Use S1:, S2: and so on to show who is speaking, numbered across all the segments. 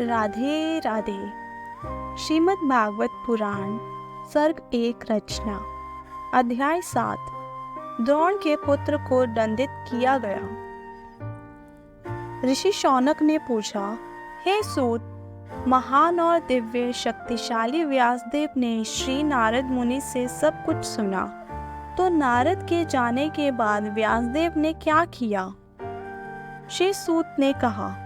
S1: राधे राधे। श्रीमद् भागवत पुराण सर्ग 1 रचना अध्याय 7 द्रोण के पुत्र को दंडित किया गया। ऋषि शौनक ने पूछा, हे सूत, महान और दिव्य शक्तिशाली व्यासदेव ने श्री नारद मुनि से सब कुछ सुना। तो नारद के जाने के बाद व्यासदेव ने क्या किया? श्री सूत ने कहा,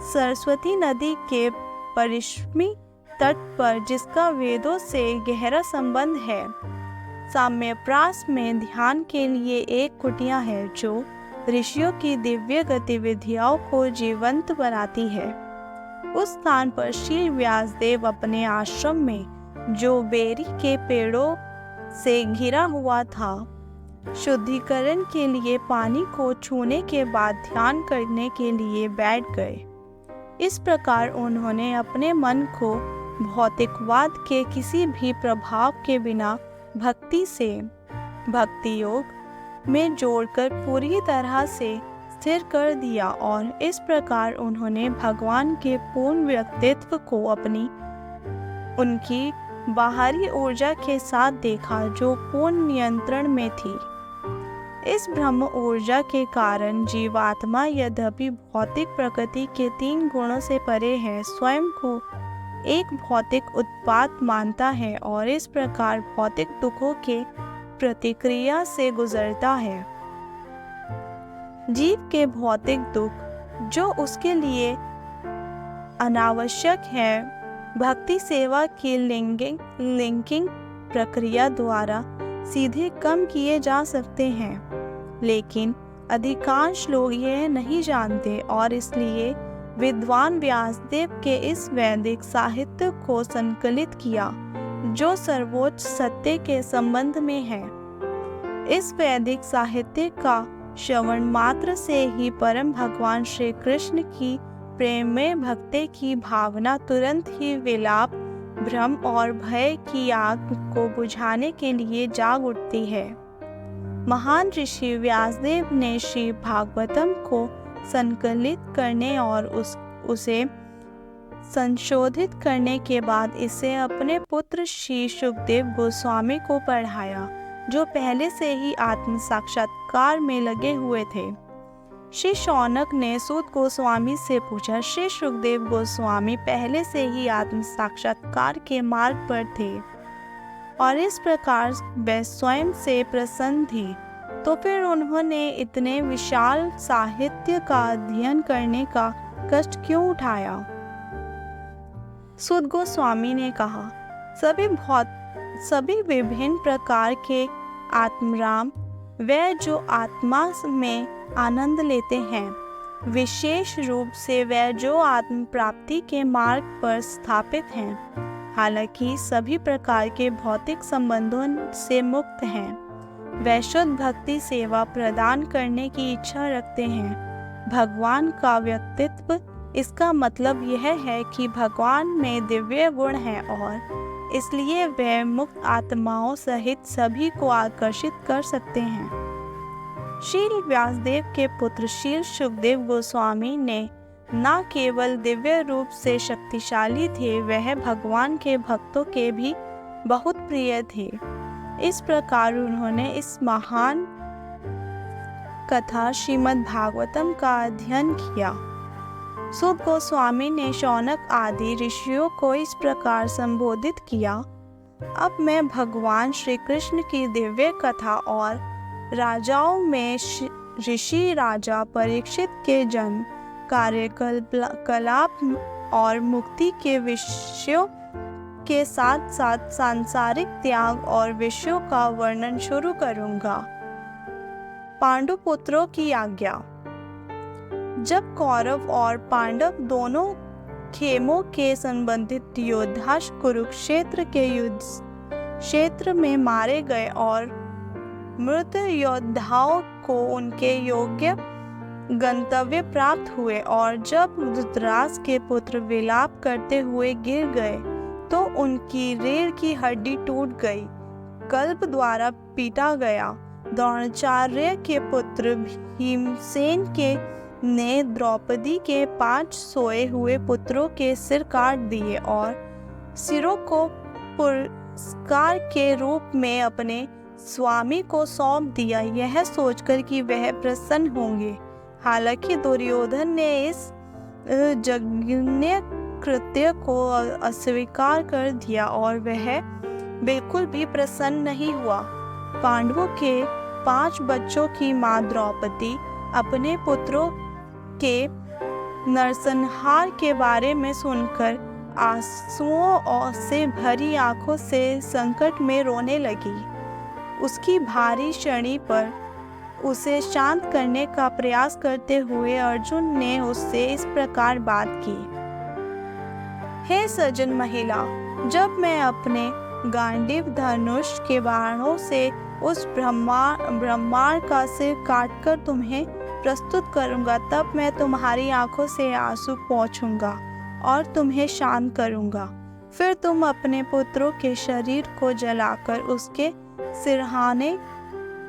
S1: सरस्वती नदी के परिश्मी तट पर, जिसका वेदों से गहरा संबंध है, साम्यप्रास में ध्यान के लिए एक कुटिया है जो ऋषियों की दिव्य गतिविधियों को जीवंत बनाती है। उस स्थान पर श्री व्यासदेव अपने आश्रम में, जो बेरी के पेड़ों से घिरा हुआ था, शुद्धिकरण के लिए पानी को छूने के बाद ध्यान करने के लिए बैठ गए। इस प्रकार उन्होंने अपने मन को भौतिकवाद के किसी भी प्रभाव के बिना भक्ति से भक्ति योग में जोड़कर पूरी तरह से स्थिर कर दिया, और इस प्रकार उन्होंने भगवान के पूर्ण व्यक्तित्व को उनकी बाहरी ऊर्जा के साथ देखा, जो पूर्ण नियंत्रण में थी। इस ब्रह्म ऊर्जा के कारण जीवात्मा यद्यपि भौतिक प्रकृति के 3 गुणों से परे है, स्वयं को एक भौतिक उत्पाद मानता है और इस प्रकार भौतिक दुखों के प्रतिक्रिया से गुजरता है। जीव के भौतिक दुख जो उसके लिए अनावश्यक है, भक्ति सेवा की लिंकिंग प्रक्रिया द्वारा सीधे कम किए जा सकते हैं, लेकिन अधिकांश लोग यह नहीं जानते और इसलिए विद्वान व्यासदेव के इस वैदिक साहित्य को संकलित किया, जो सर्वोच्च सत्य के संबंध में है। इस वैदिक साहित्य का श्रवण मात्र से ही परम भगवान श्री कृष्ण की प्रेम में भक्ति की भावना तुरंत ही विलाप, भ्रम और भय की आग को बुझाने के लिए जाग उठती है। महान ऋषि व्यासदेव ने श्री भागवतम को संकलित करने और उसे संशोधित करने के बाद इसे अपने पुत्र श्री सुखदेव गोस्वामी को पढ़ाया, जो पहले से ही आत्म साक्षात्कार में लगे हुए थे। श्री शौनक ने सूत गोस्वामी से पूछा, श्री सुखदेव गोस्वामी पहले से ही आत्म साक्षात्कार के मार्ग पर थे और इस प्रकार वे स्वयं से प्रसन्न थी, तो फिर उन्होंने इतने विशाल साहित्य का अध्ययन करने का कष्ट क्यों उठाया? सूत गोस्वामी ने कहा, सभी विभिन्न प्रकार के आत्मराम, वे जो आत्मा में आनंद लेते हैं, विशेष रूप से वे जो आत्म प्राप्ति के मार्ग पर स्थापित हैं, हालांकि सभी प्रकार के भौतिक संबंधों से मुक्त हैं, वे शुद्ध भक्ति सेवा प्रदान करने की इच्छा रखते हैं। भगवान का व्यक्तित्व, इसका मतलब यह है कि भगवान में दिव्य गुण हैं और इसलिए वे मुक्त आत्माओं सहित सभी को आकर्षित कर सकते हैं। श्री व्यासदेव के पुत्र श्री सुखदेव गोस्वामी ने न केवल दिव्य रूप से शक्तिशाली थे, वह भगवान के भक्तों के भी बहुत प्रिय थे। इस प्रकार उन्होंने इस महान कथा श्रीमद् भागवतम का अध्ययन किया। सूत गोस्वामी ने शौनक आदि ऋषियों को इस प्रकार संबोधित किया, अब मैं भगवान श्री कृष्ण की दिव्य कथा और राजाओं में ऋषि राजा परीक्षित के जन्म, कार्यकलाप और मुक्ति के विषयों के साथ साथ सांसारिक त्याग और विषयों का वर्णन शुरू करूंगा। पांडु पुत्रों की आज्ञा। जब कौरव और पांडव दोनों खेमों के संबंधित योद्धा कुरुक्षेत्र के युद्ध क्षेत्र में मारे गए और मृत योद्धाओं को उनके योग्य गंतव्य प्राप्त हुए, और जब धृतराष्ट्र के पुत्र विलाप करते हुए गिर गए तो उनकी रीढ़ की हड्डी टूट गई, कल्प द्वारा पीटा गया, द्रोणाचार्य के पुत्र भीमसेन के ने द्रौपदी के 5 सोए हुए पुत्रों के सिर काट दिए और सिरों को पुरस्कार के रूप में अपने स्वामी को सौंप दिया, यह सोचकर कि वह प्रसन्न होंगे। हालांकि दुर्योधन ने इस जघन्य कृत्य को अस्वीकार कर दिया और वह बिल्कुल भी प्रसन्न नहीं हुआ। पांडवों के 5 बच्चों की मां द्रौपदी अपने पुत्रों के नरसंहार के बारे में सुनकर आंसुओं से भरी आंखों से संकट में रोने लगी। उसकी भारी शनि पर उसे शांत करने का प्रयास करते हुए अर्जुन ने उससे इस प्रकार बात की। हे सज्जन महिला, जब मैं अपने गांडीव धनुष के बाणों से उस ब्रह्मांड का सिर काटकर तुम्हें प्रस्तुत करूंगा, तब मैं तुम्हारी आंखों से आंसू पोंछूंगा और तुम्हें शांत करूंगा। फिर तुम अपने पुत्रों के शरीर को जलाकर उसके सिरहाने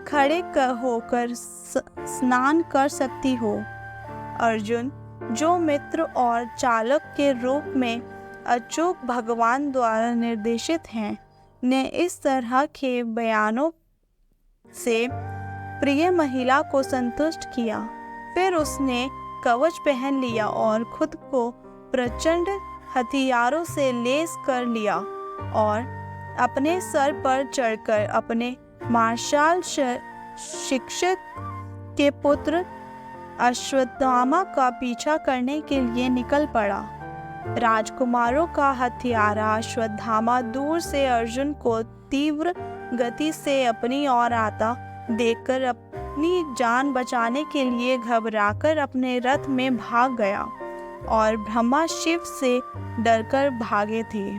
S1: खड़े होकर स्नान कर सकती हो। अर्जुन, जो मित्र और चालक के रूप में अचूक भगवान द्वारा निर्देशित हैं, ने इस तरह के बयानों से प्रिय महिला को संतुष्ट किया। फिर उसने कवच पहन लिया और खुद को प्रचंड हथियारों से लैस कर लिया और अपने सर पर चढ़कर अपने मार्शल शिक्षक के पुत्र अश्वत्थामा का पीछा करने के लिए निकल पड़ा। राजकुमारों का हत्यारा अश्वत्थामा दूर से अर्जुन को तीव्र गति से अपनी ओर आता देखकर अपनी जान बचाने के लिए घबराकर अपने रथ में भाग गया और ब्रह्मा शिव से डरकर भागे थे।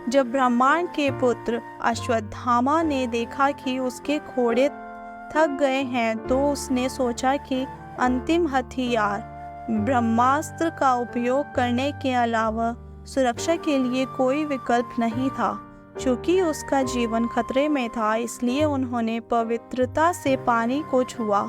S1: जब ब्रह्मांड के पुत्र अश्वत्थामा ने देखा कि उसके घोड़े थक गए हैं, तो उसने सोचा कि अंतिम हथियार ब्रह्मास्त्र का उपयोग करने के अलावा सुरक्षा के लिए कोई विकल्प नहीं था। चूंकि उसका जीवन खतरे में था, इसलिए उन्होंने पवित्रता से पानी को छुआ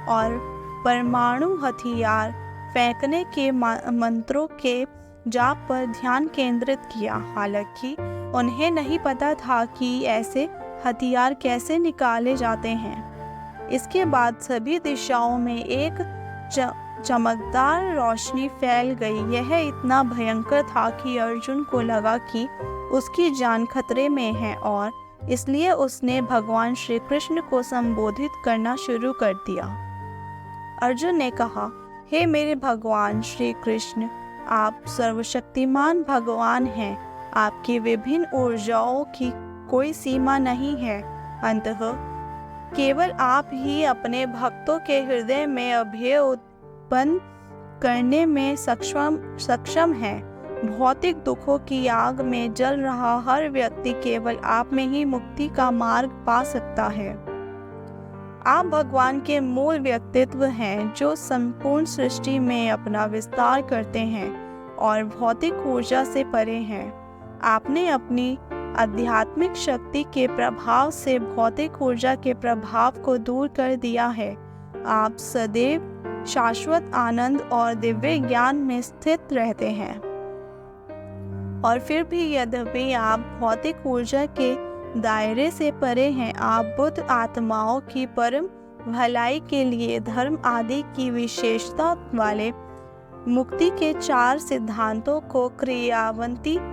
S1: और परमाणु हथियार फेंकने के मंत्रों के जाप पर ध्यान केंद्रित किया। हालांकि उन्हें नहीं पता था कि ऐसे हथियार कैसे निकाले जाते हैं। इसके बाद सभी दिशाओं में एक चमकदार रोशनी फैल गई। यह इतना भयंकर था कि अर्जुन को लगा कि उसकी जान खतरे में है और इसलिए उसने भगवान श्री कृष्ण को संबोधित करना शुरू कर दिया। अर्जुन ने कहा, हे मेरे भगवान श्री कृष्ण, आप सर्वशक्तिमान भगवान हैं। आपकी विभिन्न ऊर्जाओं की कोई सीमा नहीं है। अंततः केवल आप ही अपने भक्तों के हृदय में अभय उत्पन्न करने में सक्षम हैं। भौतिक दुखों की आग में जल रहा हर व्यक्ति केवल आप में ही मुक्ति का मार्ग पा सकता है। आप भगवान के मूल व्यक्तित्व हैं, जो संपूर्ण सृष्टि में अपना विस्तार करते हैं और भौतिक ऊर्जा से परे हैं। आपने अपनी आध्यात्मिक शक्ति के प्रभाव से भौतिक ऊर्जा के प्रभाव को दूर कर दिया है। आप सदैव शाश्वत आनंद और दिव्य ज्ञान में स्थित रहते हैं। और फिर भी यद्यपि आप भौतिक ऊर्जा के दायरे से परे हैं, आप बुद्ध आत्माओं की परम भलाई के लिए धर्म आदि की विशेषता वाले मुक्ति के 4 सिद्धांतों को क्रियान्वित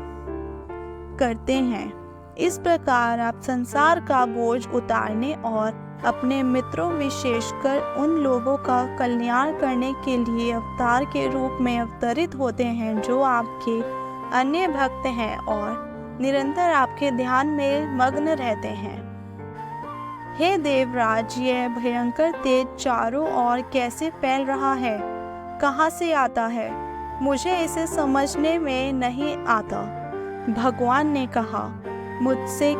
S1: करते हैं। इस प्रकार आप संसार का बोझ उतारने और अपने मित्रों, विशेषकर उन लोगों का कल्याण करने के लिए अवतार के रूप में अवतरित होते हैं जो आपके अन्य भक्त हैं और निरंतर आपके ध्यान में मग्न रहते हैं। हे देवराज, यह भयंकर तेज चारों ओर कैसे फैल रहा है? कहाँ से आता है? मुझे इसे समझने में नहीं आता। भगवान ने कहा, मुझसे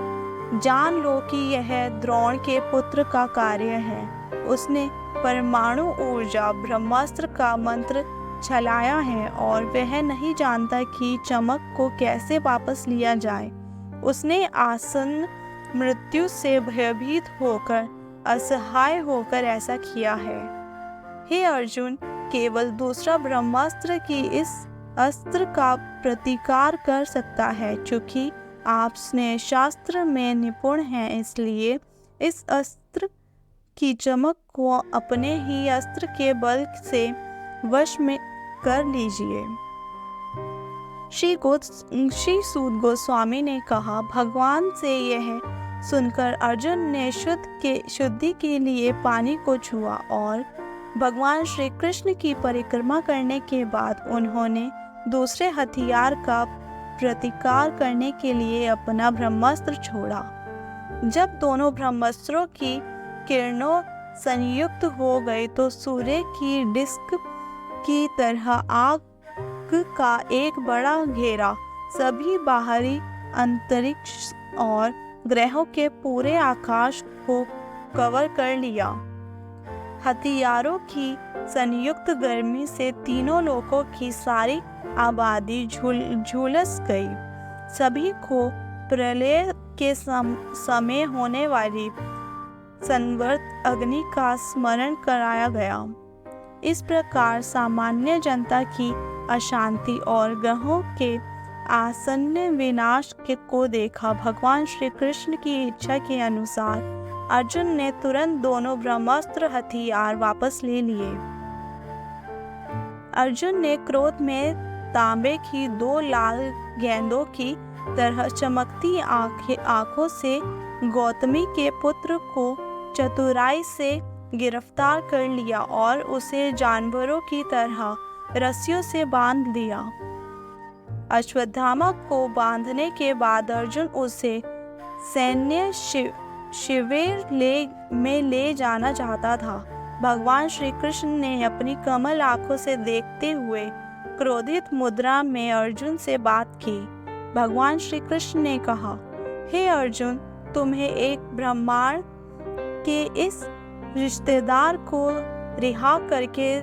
S1: जान लो कि यह द्रोण के पुत्र का कार्य है। उसने परमाणु ऊर्जा ब्रह्मास्त्र का मंत्र चलाया है और वह नहीं जानता कि चमक को कैसे वापस लिया जाए। उसने आसन्न मृत्यु से भयभीत होकर, असहाय होकर ऐसा किया है। हे अर्जुन, केवल दूसरा ब्रह्मास्त्र की इस अस्त्र का प्रतिकार कर सकता है। चूंकि आप स्नेह शास्त्र में निपुण हैं, इसलिए इस अस्त्र की चमक को अपने ही अस्त्र के बल से वश में कर लीजिए। श्री सूत गोस्वामी ने कहा, भगवान से यह सुनकर अर्जुन ने शुद्धि के लिए पानी को छुआ और भगवान श्री कृष्ण की परिक्रमा करने के बाद उन्होंने दूसरे हथियार का प्रतिकार करने के लिए अपना ब्रह्मास्त्र छोड़ा। जब दोनों ब्रह्मास्त्रों की किरणों संयुक्त हो गई तो सूर्य की डिस्क की तरह आग का एक बड़ा घेरा सभी बाहरी अंतरिक्ष और ग्रहों के पूरे आकाश को कवर कर लिया। हथियारों की संयुक्त गर्मी से तीनों लोकों की सारी आबादी झुलस गई। सभी को प्रलय के समय होने वाली संवर्त अग्नि का स्मरण कराया गया। इस प्रकार सामान्य जनता की अशांति और ग्रहों के आसन्न विनाश को देखा। भगवान श्री कृष्ण की इच्छा के अनुसार अर्जुन ने तुरंत दोनों ब्रह्मास्त्र हथियार वापस ले लिए। अर्जुन ने क्रोध में तांबे की 2 लाल गेंदों की तरह चमकती आंखों से गौतमी के पुत्र को चतुराई से गिरफ्तार कर लिया और उसे जानवरों की तरह रस्सियों से बांध दिया। अश्वत्थामा को बांधने के बाद अर्जुन उसे सैन्य शिविर में ले जाना चाहता था। भगवान श्री कृष्ण ने अपनी कमल आंखों से देखते हुए क्रोधित मुद्रा में अर्जुन से बात की। भगवान श्री कृष्ण ने कहा, हे अर्जुन, तुम्हें एक ब्राह्मण के इस रिश्तेदार को रिहा करके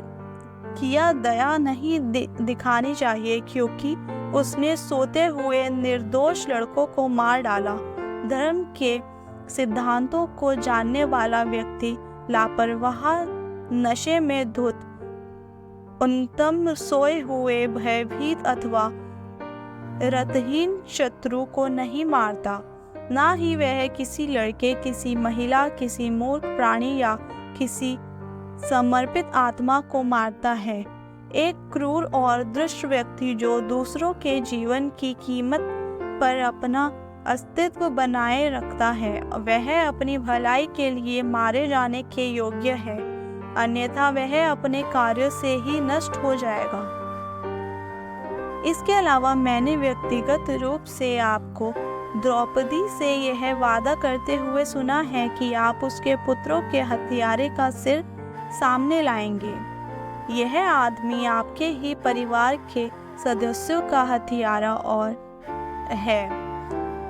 S1: किया दया नहीं दिखानी चाहिए, क्योंकि उसने सोते हुए निर्दोष लड़कों को मार डाला। धर्म के सिद्धांतों को जानने वाला व्यक्ति लापरवाह, नशे में धुत, उन्मत्त, सोए हुए, भयभीत अथवा रतहीन शत्रु को नहीं मारता। ना ही वह किसी लड़के, किसी महिला, किसी मूर्ख प्राणी या किसी समर्पित आत्मा को मारता है। एक क्रूर और दुष्ट व्यक्ति जो दूसरों के जीवन की कीमत पर अपना अस्तित्व बनाए रखता है, वह अपनी भलाई के लिए मारे जाने के योग्य है, अन्यथा वह अपने कार्यों से ही नष्ट हो जाएगा। इसके अलावा मैंने व्यक्तिगत रूप से आपको द्रौपदी से यह वादा करते हुए सुना है कि आप उसके पुत्रों के हत्यारे का सिर सामने लाएंगे। यह आदमी आपके ही परिवार के सदस्यों का हत्यारा और है।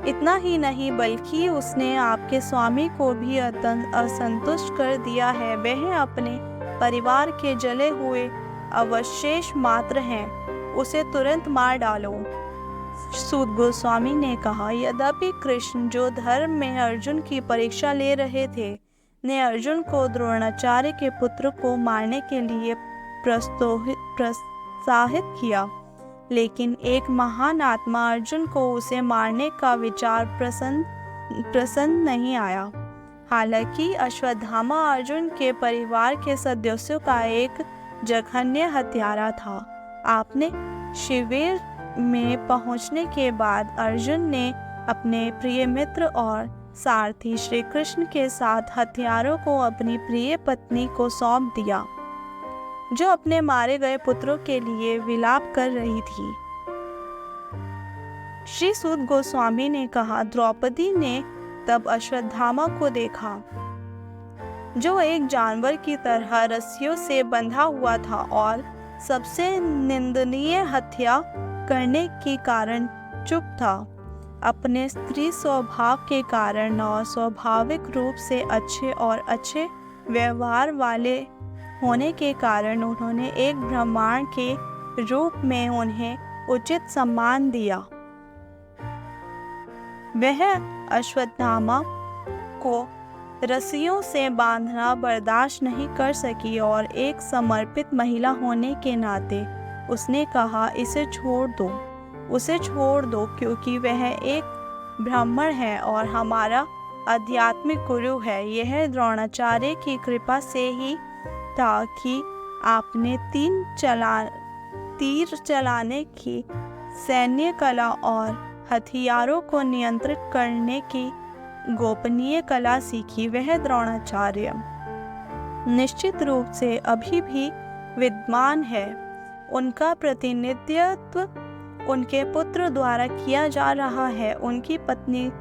S1: इतना ही नहीं, बल्कि उसने आपके स्वामी को भी असंतुष्ट कर दिया है। वह अपने परिवार के जले हुए अवशेष मात्र हैं। उसे तुरंत मार डालो। सूत गोस्वामी ने कहा, यद्यपि कृष्ण, जो धर्म में अर्जुन की परीक्षा ले रहे थे, ने अर्जुन को द्रोणाचार्य के पुत्र को मारने के लिए प्रोत्साहित किया, लेकिन एक महान आत्मा अर्जुन को उसे मारने का विचार पसंद नहीं आया। हालांकि अश्वत्थामा अर्जुन के परिवार के सदस्यों का एक जघन्य हत्यारा था। आपने शिविर में पहुंचने के बाद अर्जुन ने अपने प्रिय मित्र और सारथी श्री कृष्ण के साथ हथियारों को अपनी प्रिय पत्नी को सौंप दिया, जो अपने मारे गए पुत्रों के लिए विलाप कर रही थी। श्री सूत गोस्वामी ने कहा, द्रौपदी ने तब अश्वत्थामा को देखा, जो एक जानवर की तरह रस्सियों से बंधा हुआ था और सबसे निंदनीय हत्या करने के कारण चुप था। अपने स्त्री स्वभाव के कारण और स्वाभाविक रूप से अच्छे व्यवहार वाले होने के कारण उन्होंने एक ब्राह्मण के रूप में उन्हें उचित सम्मान दिया। वह अश्वत्थामा को रस्सियों से बांधना बर्दाश्त नहीं कर सकी और एक समर्पित महिला होने के नाते उसने कहा, उसे छोड़ दो क्योंकि वह एक ब्राह्मण है और हमारा आध्यात्मिक गुरु है। यह द्रोणाचार्य की कृपा से ही था कि आपने तीर चलाने की सैन्य कला और हथियारों को नियंत्रित करने की गोपनीय कला सीखी। वह द्रोणाचार्य निश्चित रूप से अभी भी विद्यमान है। उनका प्रतिनिधित्व उनके पुत्र द्वारा किया जा रहा है। उनकी पत्नी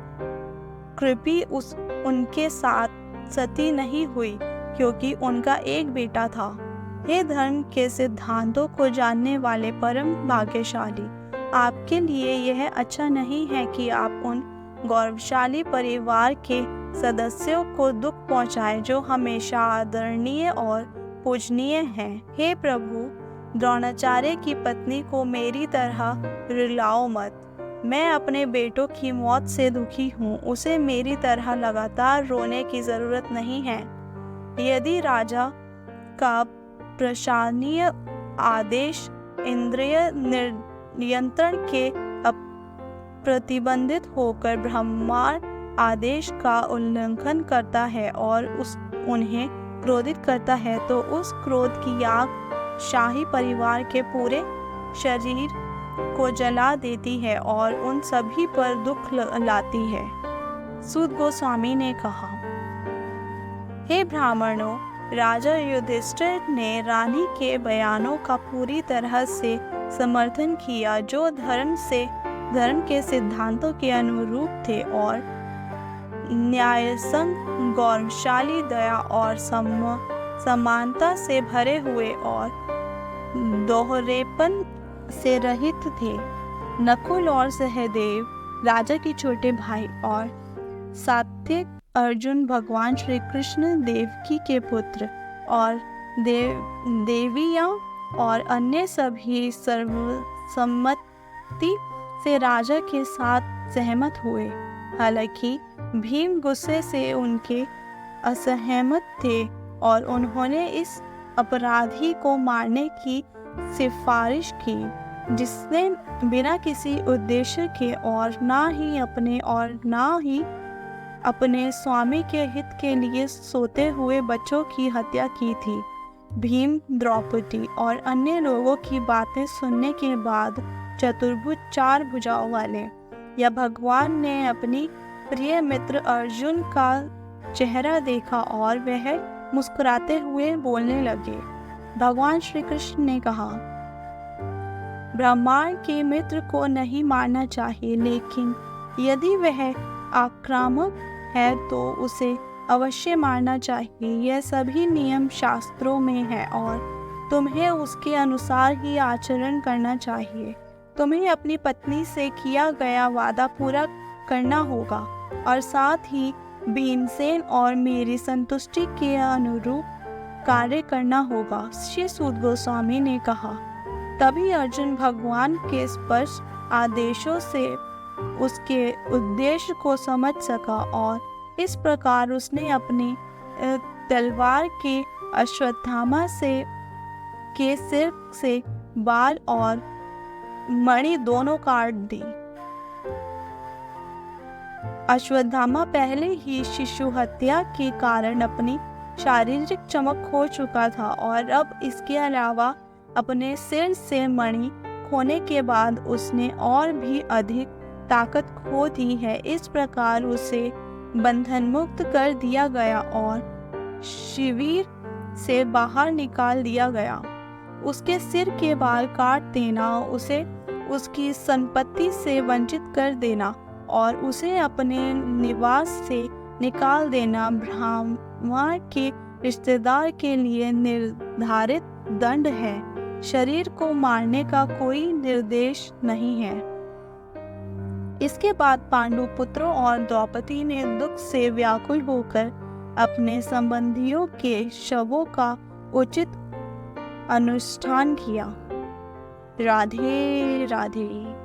S1: कृपी उनके साथ सती नहीं हुई क्योंकि उनका एक बेटा था। हे धर्म के सिद्धांतों को जानने वाले परम भाग्यशाली, आपके लिए यह अच्छा नहीं है कि आप उन गौरवशाली परिवार के सदस्यों को दुख पहुंचाएं जो हमेशा आदरणीय और पूजनीय हैं। हे प्रभु, द्रोणाचार्य की पत्नी को मेरी तरह रुलाओ मत। मैं अपने बेटों की मौत से दुखी हूँ। उसे मेरी तरह लगातार रोने की जरूरत नहीं है। यदि राजा का प्रशासनीय आदेश इंद्रिय नियंत्रण के प्रतिबंधित होकर ब्रह्मांड आदेश का उल्लंघन करता है और उन्हें क्रोधित करता है, तो उस क्रोध की आग शाही परिवार के पूरे शरीर को जला देती है और उन सभी पर दुख लाती है। सूत गोस्वामी ने कहा, हे ब्राह्मणों, राजा युधिष्ठिर ने रानी के बयानों का पूरी तरह से समर्थन किया जो धर्म के सिद्धांतों के अनुरूप थे और न्यायसंग, गौरवशाली, दया और समानता से भरे हुए और दोहरेपन से रहित थे। नकुल और सहदेव राजा के छोटे भाई और सात्विक अर्जुन भगवान श्री कृष्ण देवकी के पुत्र और देवियां और अन्य सभी सर्वसम्मति से राजा के साथ सहमत हुए। हालांकि भीम गुस्से से उनके असहमत थे और उन्होंने इस अपराधी को मारने की सिफारिश की जिसने बिना किसी उद्देश्य के और ना ही अपने स्वामी के हित के लिए सोते हुए बच्चों की हत्या की थी। भीम, द्रौपदी और अन्य लोगों की बातें सुनने के बाद चतुर्भुज, 4 भुजाओं वाले या भगवान ने अपनी प्रिय मित्र अर्जुन का चेहरा देखा और वह मुस्कुराते हुए बोलने लगे। भगवान श्री कृष्ण ने कहा, ब्रह्मांड के मित्र को नहीं मारना चाहिए, लेकिन यदि वह आक्रामक है तो उसे अवश्य मारना चाहिए। यह सभी नियम शास्त्रों में है और तुम्हें उसके अनुसार ही आचरण करना चाहिए। तुम्हें अपनी पत्नी से किया गया वादा पूरा करना होगा और साथ ही भीमसेन और मेरी संतुष्टि के अनुरूप कार्य करना होगा। श्री सूत गोस्वामी ने कहा, तभी अर्जुन भगवान के स्पष्ट आदेशों से उसके उद्देश्य को समझ सका और इस प्रकार उसने अपनी तलवार के अश्वत्थामा के सिर से बाल और मणि दोनों काट दी। अश्वत्थामा पहले ही शिशु हत्या के कारण अपनी शारीरिक चमक खो चुका था और अब इसके अलावा अपने सिर से मणि खोने के बाद उसने और भी अधिक ताकत खो दी है। इस प्रकार उसे बंधन मुक्त कर दिया गया और शिविर से बाहर निकाल दिया गया। उसके सिर के बाल काट देना, उसे उसकी संपत्ति से वंचित कर देना और उसे अपने निवास से निकाल देना ब्राह्मण के रिश्तेदार के लिए निर्धारित दंड है। शरीर को मारने का कोई निर्देश नहीं है। इसके बाद पांडु पुत्रों और द्रौपदी ने दुख से व्याकुल होकर अपने संबंधियों के शवों का उचित अनुष्ठान किया। राधे राधे।